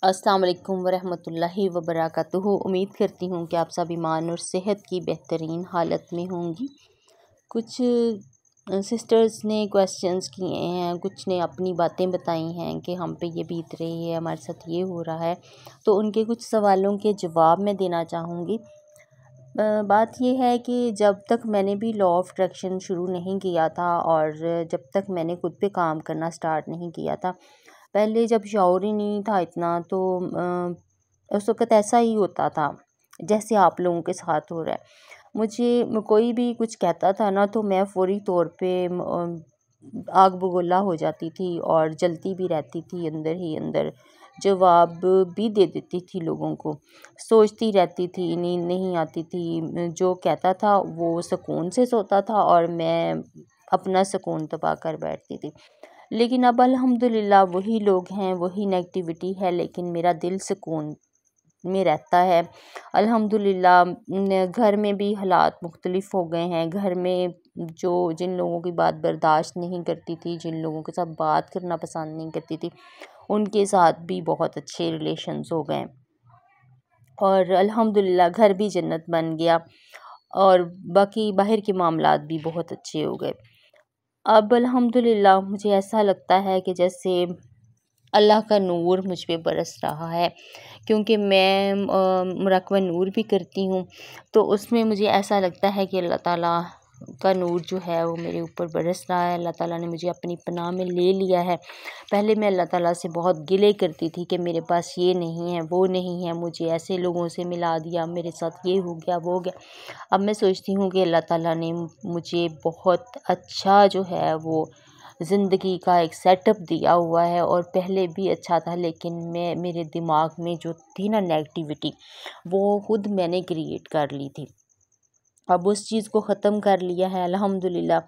अस्सलाम वालेकुम वरहमतुल्लाहि वबरकातुहू। उम्मीद करती हूँ कि आप सब ईमान और सेहत की बेहतरीन हालत में होंगी। कुछ सिस्टर्स ने क्वेश्चंस किए हैं, कुछ ने अपनी बातें बताई हैं कि हम पे ये बीत रही है, हमारे साथ ये हो रहा है, तो उनके कुछ सवालों के जवाब मैं देना चाहूँगी। बात ये है कि जब तक मैंने भी लॉ ऑफ अट्रैक्शन शुरू नहीं किया था और जब तक मैंने खुद पे काम करना स्टार्ट नहीं किया था, पहले जब शौर ही नहीं था इतना, तो उस वक़्त ऐसा ही होता था जैसे आप लोगों के साथ हो रहा है। मुझे कोई भी कुछ कहता था ना, तो मैं फ़ौरी तौर पे आग बगोला हो जाती थी और जलती भी रहती थी अंदर ही अंदर। जवाब भी दे देती थी लोगों को, सोचती रहती थी, नींद नहीं आती थी। जो कहता था वो सुकून से सोता था और मैं अपना सुकून दबा कर बैठती थी। लेकिन अब अल्हम्दुलिल्लाह वही लोग हैं, वही नेगेटिविटी है, लेकिन मेरा दिल सुकून में रहता है। अल्हम्दुलिल्लाह घर में भी हालात मुख्तलिफ़ हो गए हैं। घर में जिन लोगों की बात बर्दाश्त नहीं करती थी, जिन लोगों के साथ बात करना पसंद नहीं करती थी, उनके साथ भी बहुत अच्छे रिलेशंस हो गए और अल्हम्दुलिल्लाह घर भी जन्नत बन गया और बाकी बाहर के मामलात भी बहुत अच्छे हो गए। अब अल्हम्दुलिल्लाह मुझे ऐसा लगता है कि जैसे अल्लाह का नूर मुझ पे बरस रहा है, क्योंकि मैं मुराक़बा नूर भी करती हूँ, तो उसमें मुझे ऐसा लगता है कि अल्लाह ताला का नूर जो है वो मेरे ऊपर बरस रहा है। अल्लाह ताला ने मुझे अपनी पनाह में ले लिया है। पहले मैं अल्लाह ताला से बहुत गिले करती थी कि मेरे पास ये नहीं है, वो नहीं है, मुझे ऐसे लोगों से मिला दिया, मेरे साथ ये हो गया, वो हो गया। अब मैं सोचती हूँ कि अल्लाह ताला ने मुझे बहुत अच्छा जो है वो ज़िंदगी का एक सेटअप दिया हुआ है और पहले भी अच्छा था, लेकिन मेरे दिमाग में जो थी ना नेगेटिविटी, वो खुद मैंने क्रिएट कर ली थी। अब उस चीज़ को ख़त्म कर लिया है अल्हम्दुलिल्लाह।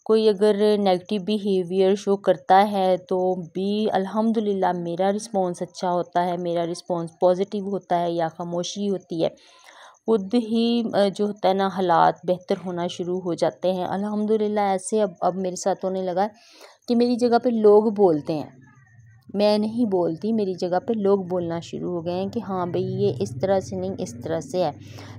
कोई अगर नेगेटिव बिहेवियर शो करता है तो भी अल्हम्दुलिल्लाह मेरा रिस्पॉन्स अच्छा होता है, मेरा रिस्पॉन्स पॉजिटिव होता है या खामोशी होती है। खुद ही जो होता है ना, हालात बेहतर होना शुरू हो जाते हैं अल्हम्दुलिल्लाह। ऐसे अब मेरे साथ होने लगा है कि मेरी जगह पे लोग बोलते हैं, मैं नहीं बोलती, मेरी जगह पे लोग बोलना शुरू हो गए हैं कि हाँ भाई ये इस तरह से नहीं, इस तरह से है।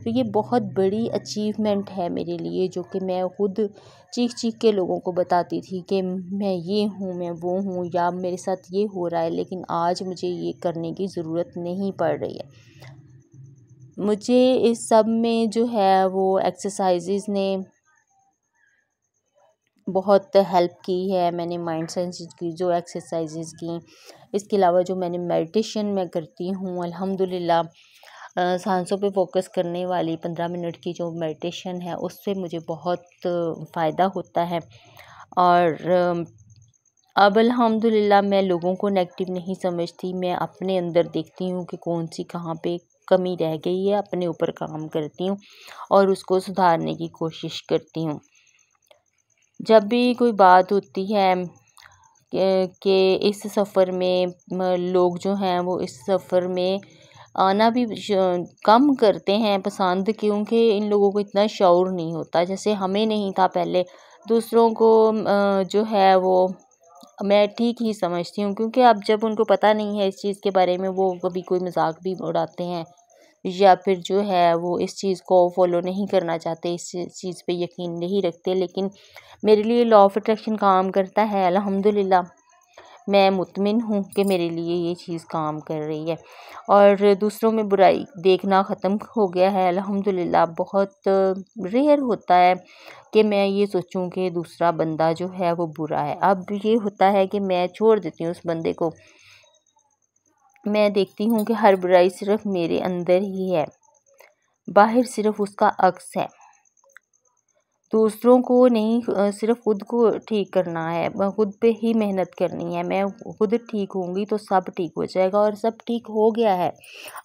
तो ये बहुत बड़ी अचीवमेंट है मेरे लिए, जो कि मैं खुद चीख चीख के लोगों को बताती थी कि मैं ये हूँ, मैं वो हूँ, या मेरे साथ ये हो रहा है, लेकिन आज मुझे ये करने की ज़रूरत नहीं पड़ रही है। मुझे इस सब में जो है वो एक्सरसाइजेज़ ने बहुत हेल्प की है। मैंने माइंड साइंस की जो एक्सरसाइजेज़ की, इसके अलावा जो मैंने मेडिटेशन मैं करती हूँ अल्हम्दुलिल्लाह, सांसों पे फोकस करने वाली 15 मिनट की जो मेडिटेशन है, उससे मुझे बहुत फ़ायदा होता है। और अब अल्हम्दुलिल्लाह मैं लोगों को नेगेटिव नहीं समझती, मैं अपने अंदर देखती हूँ कि कौन सी कहाँ पे कमी रह गई है, अपने ऊपर काम करती हूँ और उसको सुधारने की कोशिश करती हूँ। जब भी कोई बात होती है कि इस सफ़र में लोग जो हैं वो इस सफ़र में आना भी कम करते हैं पसंद, क्योंकि इन लोगों को इतना शऊर नहीं होता, जैसे हमें नहीं था पहले। दूसरों को जो है वो मैं ठीक ही समझती हूँ, क्योंकि अब जब उनको पता नहीं है इस चीज़ के बारे में, वो कभी कोई मजाक भी उड़ाते हैं या फिर जो है वो इस चीज़ को फॉलो नहीं करना चाहते, इस चीज़ पे यकीन नहीं रखते। लेकिन मेरे लिए लॉ ऑफ अट्रैक्शन काम करता है अल्हम्दुलिल्लाह। मैं मुतमिन हूँ कि मेरे लिए ये चीज़ काम कर रही है और दूसरों में बुराई देखना ख़त्म हो गया है अल्हम्दुलिल्लाह। बहुत रेयर होता है कि मैं ये सोचूं कि दूसरा बंदा जो है वो बुरा है। अब ये होता है कि मैं छोड़ देती हूँ उस बंदे को। मैं देखती हूँ कि हर बुराई सिर्फ मेरे अंदर ही है, बाहर सिर्फ उसका अक्स है। दूसरों को नहीं, सिर्फ खुद को ठीक करना है, खुद पे ही मेहनत करनी है। मैं खुद ठीक होंगी तो सब ठीक हो जाएगा और सब ठीक हो गया है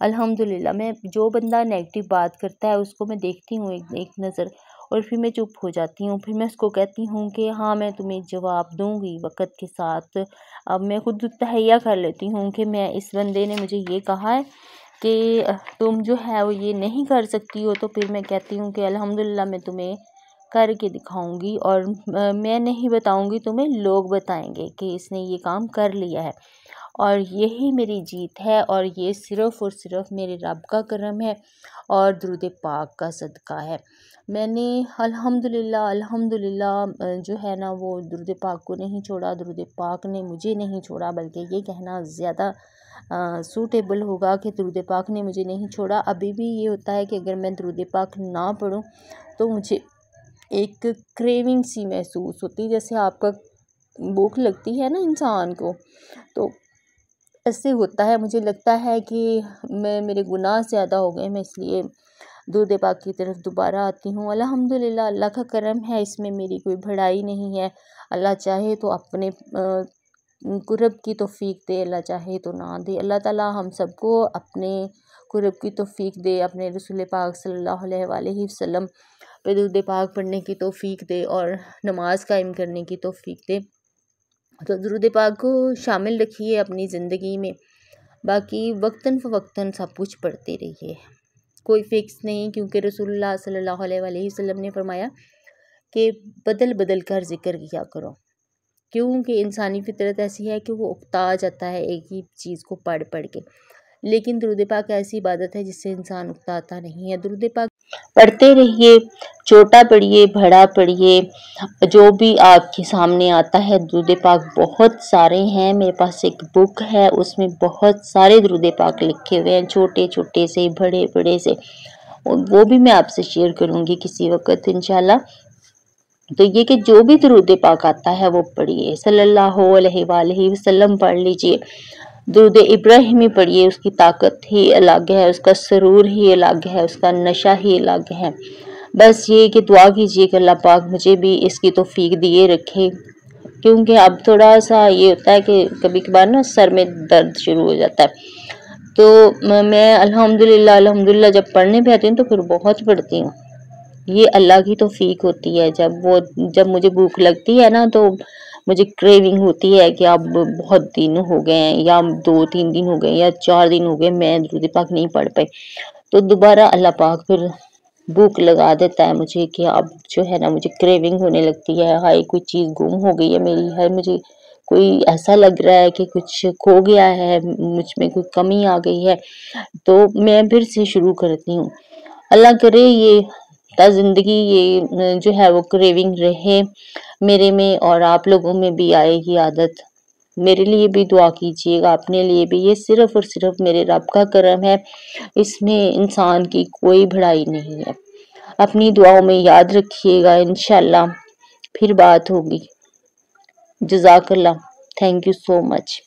अल्हम्दुलिल्लाह। मैं जो बंदा नेगेटिव बात करता है उसको मैं देखती हूँ एक नज़र और फिर मैं चुप हो जाती हूँ। फिर मैं उसको कहती हूँ कि हाँ मैं तुम्हें जवाब दूँगी वक़्त के साथ। अब मैं खुद तहैया कर लेती हूँ कि मैं इस बंदे ने मुझे ये कहा है कि तुम जो है वो ये नहीं कर सकती हो, तो फिर मैं कहती हूँ कि अल्हम्दुलिल्लाह मैं तुम्हें करके दिखाऊंगी और मैं नहीं बताऊंगी तुम्हें, लोग बताएंगे कि इसने ये काम कर लिया है। और यही मेरी जीत है, और ये सिर्फ़ और सिर्फ़ मेरे रब का करम है और दुरूद पाक का सदका है। मैंने अल्हम्दुलिल्लाह अल्हम्दुलिल्लाह जो है ना वो दुरूद पाक को नहीं छोड़ा, दुरूद पाक ने मुझे नहीं छोड़ा, बल्कि ये कहना ज़्यादा सूटेबल होगा कि दुरूद पाक ने मुझे नहीं छोड़ा। अभी भी ये होता है कि अगर मैं दुरूद पाक ना पढूँ तो मुझे एक क्रेविंग सी महसूस होती है, जैसे आपका भूख लगती है ना इंसान को, तो ऐसे होता है। मुझे लगता है कि मेरे गुनाह ज़्यादा हो गए, मैं इसलिए दुरूद पाक की तरफ दोबारा आती हूँ। अल्हम्दुलिल्लाह अल्लाह का करम है, इसमें मेरी कोई बड़ाई नहीं है। अल्लाह चाहे तो अपने कुर्ब की तौफ़ीक दे, अल्लाह चाहे तो ना दे। अल्लाह ताला हम सबको अपने कुर्ब की तौफ़ीक दे, अपने रसूल पाक सल्लल्लाहु अलैहि वसल्लम पे दुरूद पाक पढ़ने की तौफ़ीक दे और नमाज़ कायम करने की तौफ़ीक दे। तो दुरूद पाक को शामिल रखिए अपनी ज़िंदगी में। बाकी वक्तन फ़वक्तन सब कुछ पढ़ते रहिए, कोई फ़िक्स नहीं, क्योंकि रसूलुल्लाह सल्लल्लाहु अलैहि वसल्लम ने फरमाया कि बदल बदल कर ज़िक्र किया करो, क्योंकि इंसानी फ़ितरत ऐसी है कि वो उकता जाता है एक ही चीज़ को पढ़ पढ़ के। लेकिन दुरूद पाक ऐसी इबादत है जिससे इंसान उकताता नहीं है। दुरूद पाक पढ़ते रहिए, छोटा पढ़िए, बड़ा पढ़िए, जो भी आपके सामने आता है। दुरूद पाक बहुत सारे हैं, मेरे पास एक बुक है, उसमें बहुत सारे दुरूद पाक लिखे हुए हैं, छोटे छोटे से, बड़े बड़े से, वो भी मैं आपसे शेयर करूँगी किसी वक्त इंशाल्लाह। तो ये कि जो भी दुरूद पाक आता है वो पढ़िए, सल्लल्लाहु अलैहि वसल्लम पढ़ लीजिए, दुरूद इब्राहिमी पढ़िए, उसकी ताकत ही अलग है, उसका सरूर ही अलग है, उसका नशा ही अलग है। बस ये कि दुआ कीजिए कि अल्लाह पाक मुझे भी इसकी तौफ़ीक दिए रखे, क्योंकि अब थोड़ा-सा ये होता है कि कभी-कभार ना सर में दर्द शुरू हो जाता है। तो मैं अल्हम्दुलिल्लाह अल्हम्दुलिल्लाह जब पढ़ने पे आती हूँ तो फिर बहुत पढ़ती हूँ। ये अल्लाह की तौफ़ीक होती है। जब मुझे भूख लगती है ना, तो मुझे क्रेविंग होती है कि अब बहुत दिन हो गए हैं, या 2-3 दिन हो गए या 4 दिन हो गए मैं दुरूद पाक नहीं पढ़ पाई। तो दोबारा अल्लाह पाक फिर भूख लगा देता है मुझे कि अब जो है ना मुझे क्रेविंग होने लगती है, हाय कोई चीज़ गुम हो गई है मेरी, हाय मुझे कोई ऐसा लग रहा है कि कुछ खो गया है, मुझ में कोई कमी आ गई है, तो मैं फिर से शुरू करती हूँ। अल्लाह करे ये ज़िंदगी ये जो है वो क्रेविंग रहे मेरे में, और आप लोगों में भी आए ये आदत। मेरे लिए भी दुआ कीजिएगा, अपने लिए भी। ये सिर्फ़ और सिर्फ़ मेरे रब का करम है, इसमें इंसान की कोई बड़ाई नहीं है। अपनी दुआओं में याद रखिएगा, इंशाल्लाह फिर बात होगी। जज़ाकल्लाह, थैंक यू सो मच।